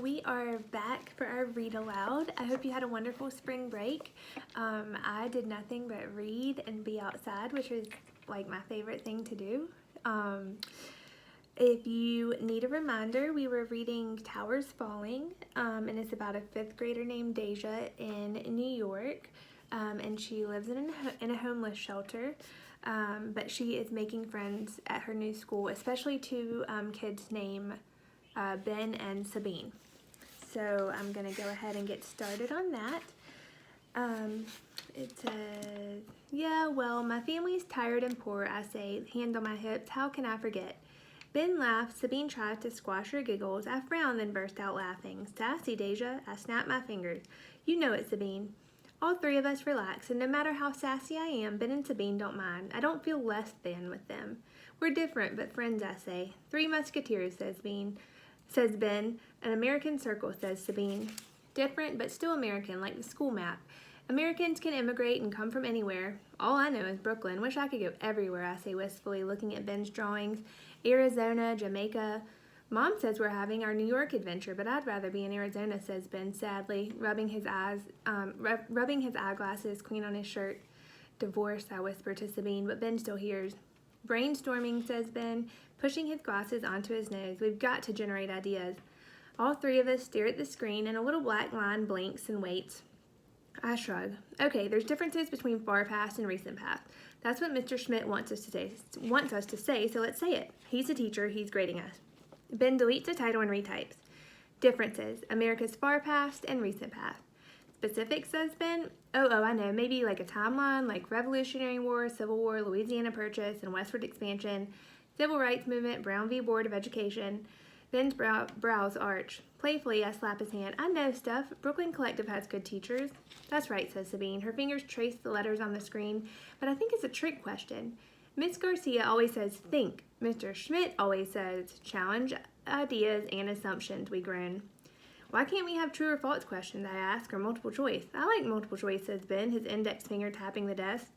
We are back for our read aloud. I hope you had a wonderful spring break. I did nothing but read and be outside, which was like my favorite thing to do. If you need a reminder, we were reading Towers Falling, and it's about a fifth grader named Deja in New York, and she lives in a homeless shelter. But she is making friends at her new school, especially two kids named Ben and Sabine. So I'm going to go ahead and get started on that. It says, yeah, well, my family's tired and poor, I say, hand on my hips, how can I forget? Ben laughed, Sabine tried to squash her giggles. I frowned, then burst out laughing. Sassy, Deja, I snapped my fingers. You know it, Sabine. All three of us relax, and no matter how sassy I am, Ben and Sabine don't mind. I don't feel less than with them. We're different, but friends, I say. Three musketeers, says Ben. An American circle, says Sabine. Different, but still American, like the school map. Americans can immigrate and come from anywhere. All I know is Brooklyn. Wish I could go everywhere, I say wistfully, looking at Ben's drawings. Arizona, Jamaica. Mom says we're having our New York adventure, but I'd rather be in Arizona, says Ben sadly, rubbing his eyeglasses clean on his shirt. Divorce, I whisper to Sabine, but Ben still hears. Brainstorming, says Ben, pushing his glasses onto his nose. We've got to generate ideas. All three of us stare at the screen, and a little black line blinks and waits. I shrug. Okay, there's differences between far past and recent past. That's what Mr. Schmidt wants us to say, so let's say it. He's a teacher, he's grading us. Ben deletes the title and retypes. Differences, America's far past and recent past. Specifics, says Ben. Oh, I know, maybe like a timeline, like Revolutionary War, Civil War, Louisiana Purchase, and westward expansion, Civil Rights Movement, Brown v. Board of Education. Ben's brows arch. Playfully, I slap his hand. I know stuff. Brooklyn Collective has good teachers. That's right, says Sabine. Her fingers trace the letters on the screen, but I think it's a trick question. Miss Garcia always says think. Mr. Schmidt always says challenge ideas and assumptions, we groan. Why can't we have true or false questions, I ask, or multiple choice? I like multiple choice, says Ben, his index finger tapping the desk.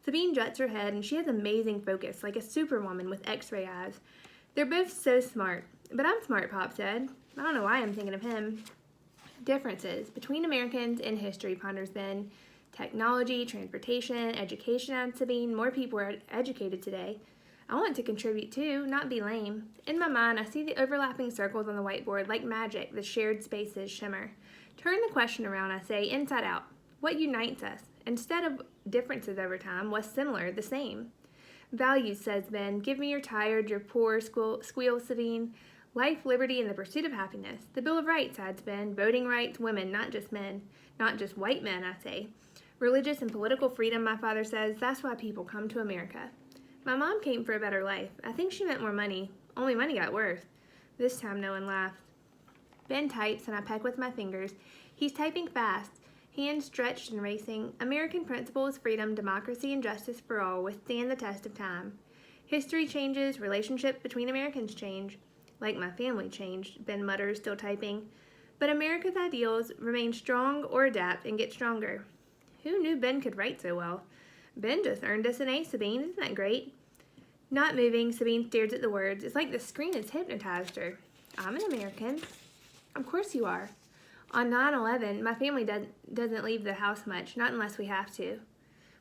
Sabine juts her head, and she has amazing focus, like a superwoman with x-ray eyes. They're both so smart. But I'm smart, Pop said. I don't know why I'm thinking of him. Differences between Americans in history, ponders Ben. Technology, transportation, education, adds Sabine. More people are educated today. I want to contribute too, not be lame. In my mind, I see the overlapping circles on the whiteboard like magic, the shared spaces shimmer. Turn the question around, I say, inside out. What unites us? Instead of differences over time, what's similar, the same? Values, says Ben. Give me your tired, your poor, squeals Sabine. Life, liberty, and the pursuit of happiness. The Bill of Rights, adds Ben. Voting rights, women, not just men. Not just white men, I say. Religious and political freedom, my father says. That's why people come to America. My mom came for a better life. I think she meant more money. Only money got worse. This time no one laughed. Ben types, and I peck with my fingers. He's typing fast. Hands stretched and racing. American principles, freedom, democracy, and justice for all withstand the test of time. History changes. Relationships between Americans change. Like my family changed, Ben mutters, still typing. But America's ideals remain strong or adapt and get stronger. Who knew Ben could write so well? Ben just earned us an A, Sabine. Isn't that great? Not moving, Sabine stares at the words. It's like the screen has hypnotized her. I'm an American. Of course you are. On 9/11, my family doesn't leave the house much, not unless we have to.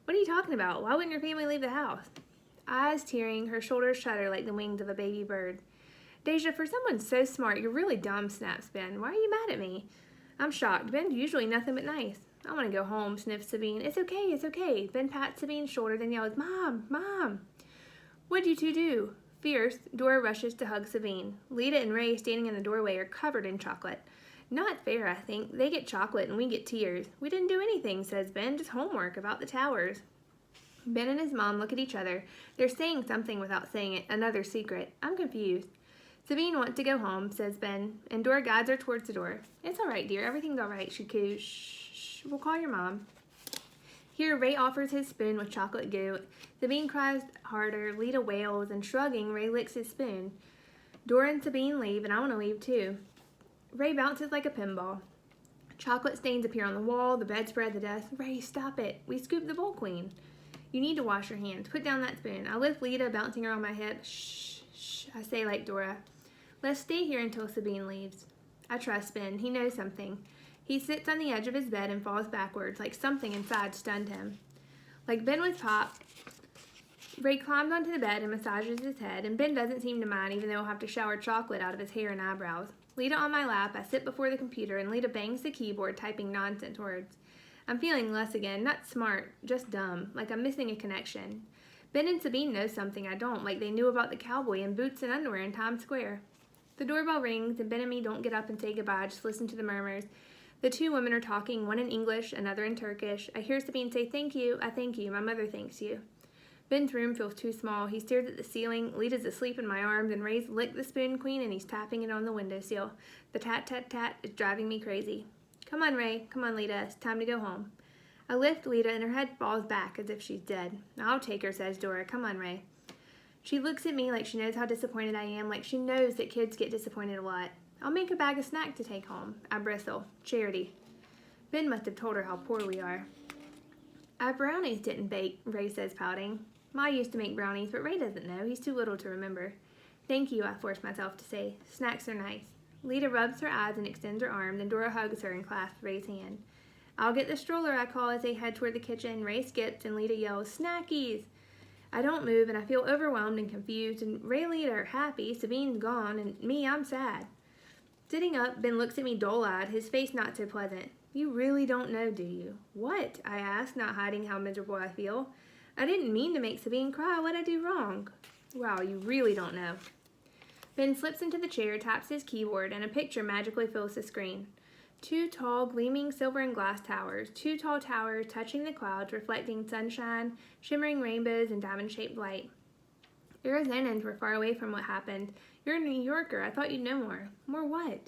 What are you talking about? Why wouldn't your family leave the house? Eyes tearing, her shoulders shudder like the wings of a baby bird. Deja, for someone so smart, you're really dumb, snaps Ben. Why are you mad at me? I'm shocked. Ben's usually nothing but nice. I want to go home, sniffs Sabine. It's okay. Ben pats Sabine's shoulder, then yells, Mom! What'd you two do? Fierce, Dora rushes to hug Sabine. Lita and Ray, standing in the doorway, are covered in chocolate. Not fair, I think. They get chocolate and we get tears. We didn't do anything, says Ben, just homework about the towers. Ben and his mom look at each other. They're saying something without saying it, another secret. I'm confused. Sabine wants to go home, says Ben, and Dora guides her towards the door. It's all right, dear. Everything's all right, she coos. Shh. We'll call your mom. Here, Ray offers his spoon with chocolate goo. Sabine cries harder, Lita wails, and shrugging, Ray licks his spoon. Dora and Sabine leave, and I want to leave too. Ray bounces like a pinball. Chocolate stains appear on the wall, the bedspread, the desk. Ray, stop it. We scooped the bowl queen. You need to wash your hands. Put down that spoon. I lift Lita, bouncing her on my hip. Shh, I say like Dora. Let's stay here until Sabine leaves. I trust Ben. He knows something. He sits on the edge of his bed and falls backwards, like something inside stunned him. Like Ben with Pop, Ray climbs onto the bed and massages his head, and Ben doesn't seem to mind, even though he'll have to shower chocolate out of his hair and eyebrows. Lita on my lap, I sit before the computer, and Lita bangs the keyboard, typing nonsense words. I'm feeling less again, not smart, just dumb, like I'm missing a connection. Ben and Sabine know something I don't, like they knew about the cowboy in boots and underwear in Times Square. The doorbell rings, and Ben and me don't get up and say goodbye, just listen to the murmurs. The two women are talking, one in English, another in Turkish. I hear Sabine say, "Thank you, I thank you, my mother thanks you." Ben's room feels too small. He stares at the ceiling. Lita's asleep in my arms, and Ray's licked the spoon queen, and he's tapping it on the windowsill. The tat-tat-tat is driving me crazy. Come on, Ray. Come on, Lita. It's time to go home. I lift Lita, and her head falls back as if she's dead. I'll take her, says Dora. Come on, Ray. She looks at me like she knows how disappointed I am, like she knows that kids get disappointed a lot. I'll make a bag of snacks to take home. I bristle. Charity. Ben must have told her how poor we are. Our brownies didn't bake, Ray says, pouting. Ma used to make brownies, but Ray doesn't know. He's too little to remember. Thank you, I force myself to say. Snacks are nice. Lita rubs her eyes and extends her arm, then Dora hugs her and clasps Ray's hand. I'll get the stroller, I call as they head toward the kitchen. Ray skips, and Lita yells, Snackies! I don't move, and I feel overwhelmed and confused, and Ray and Lita are happy. Sabine's gone, and me, I'm sad. Sitting up, Ben looks at me dull-eyed, his face not so pleasant. You really don't know, do you? What? I ask, not hiding how miserable I feel. I didn't mean to make Sabine cry. What'd I do wrong? Wow, you really don't know. Ben slips into the chair, taps his keyboard, and a picture magically fills the screen. Two tall, gleaming silver and glass towers. Two tall towers touching the clouds, reflecting sunshine, shimmering rainbows, and diamond-shaped light. Arizonans were far away from what happened. You're a New Yorker. I thought you'd know more. More what?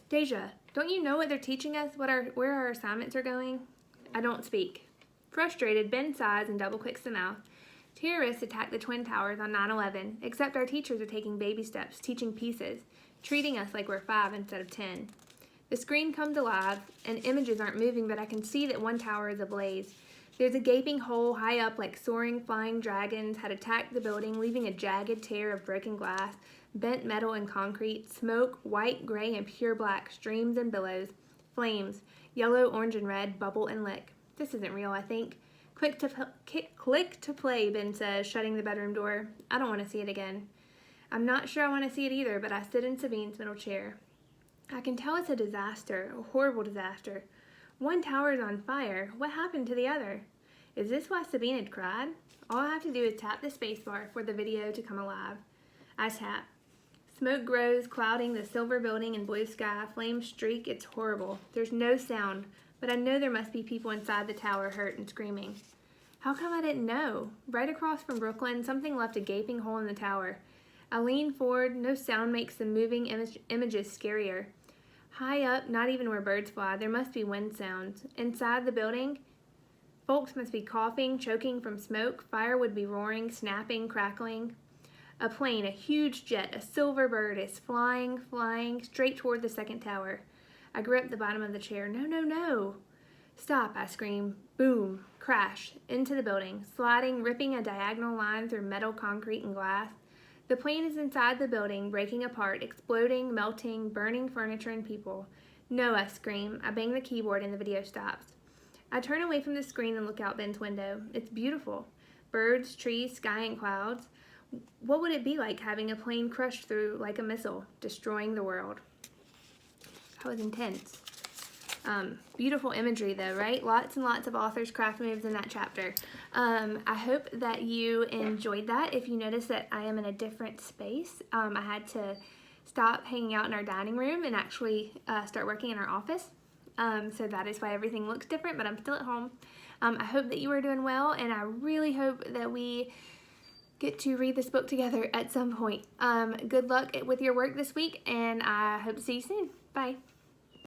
Deja, don't you know what they're teaching us? Where our assignments are going? I don't speak. Frustrated, Ben sighs and double-clicks the mouse. Terrorists attacked the Twin Towers on 9/11, except our teachers are taking baby steps, teaching pieces, treating us like we're 5 instead of 10. The screen comes alive, and images aren't moving, but I can see that one tower is ablaze. There's a gaping hole high up like soaring, flying dragons had attacked the building, leaving a jagged tear of broken glass, bent metal and concrete, smoke, white, gray, and pure black, streams and billows, flames, yellow, orange, and red, bubble and lick. This isn't real, I think. Click to play, Ben says, shutting the bedroom door. I don't want to see it again. I'm not sure I want to see it either, but I sit in Sabine's middle chair. I can tell it's a disaster, a horrible disaster. One tower is on fire. What happened to the other? Is this why Sabine had cried? All I have to do is tap the spacebar for the video to come alive. I tap. Smoke grows, clouding the silver building and blue sky. Flames streak. It's horrible. There's no sound, but I know there must be people inside the tower hurt and screaming. How come I didn't know? Right across from Brooklyn, something left a gaping hole in the tower. I lean forward. No sound makes the moving images scarier. High up, not even where birds fly, there must be wind sounds. Inside the building, folks must be coughing, choking from smoke. Fire would be roaring, snapping, crackling. A plane, a huge jet, a silver bird is flying straight toward the second tower. I grip the bottom of the chair. No, no, no. Stop, I scream. Boom, crash, into the building, sliding, ripping a diagonal line through metal, concrete, and glass. The plane is inside the building, breaking apart, exploding, melting, burning furniture and people. No, I scream. I bang the keyboard and the video stops. I turn away from the screen and look out Ben's window. It's beautiful. Birds, trees, sky, and clouds. What would it be like having a plane crushed through like a missile, destroying the world? That was intense. Beautiful imagery though, right? Lots and lots of authors' craft moves in that chapter. I hope that you enjoyed that. If you notice that I am in a different space, I had to stop hanging out in our dining room and actually start working in our office. So that is why everything looks different, but I'm still at home. I hope that you are doing well, and I really hope that we get to read this book together at some point. Good luck with your work this week, and I hope to see you soon. Bye.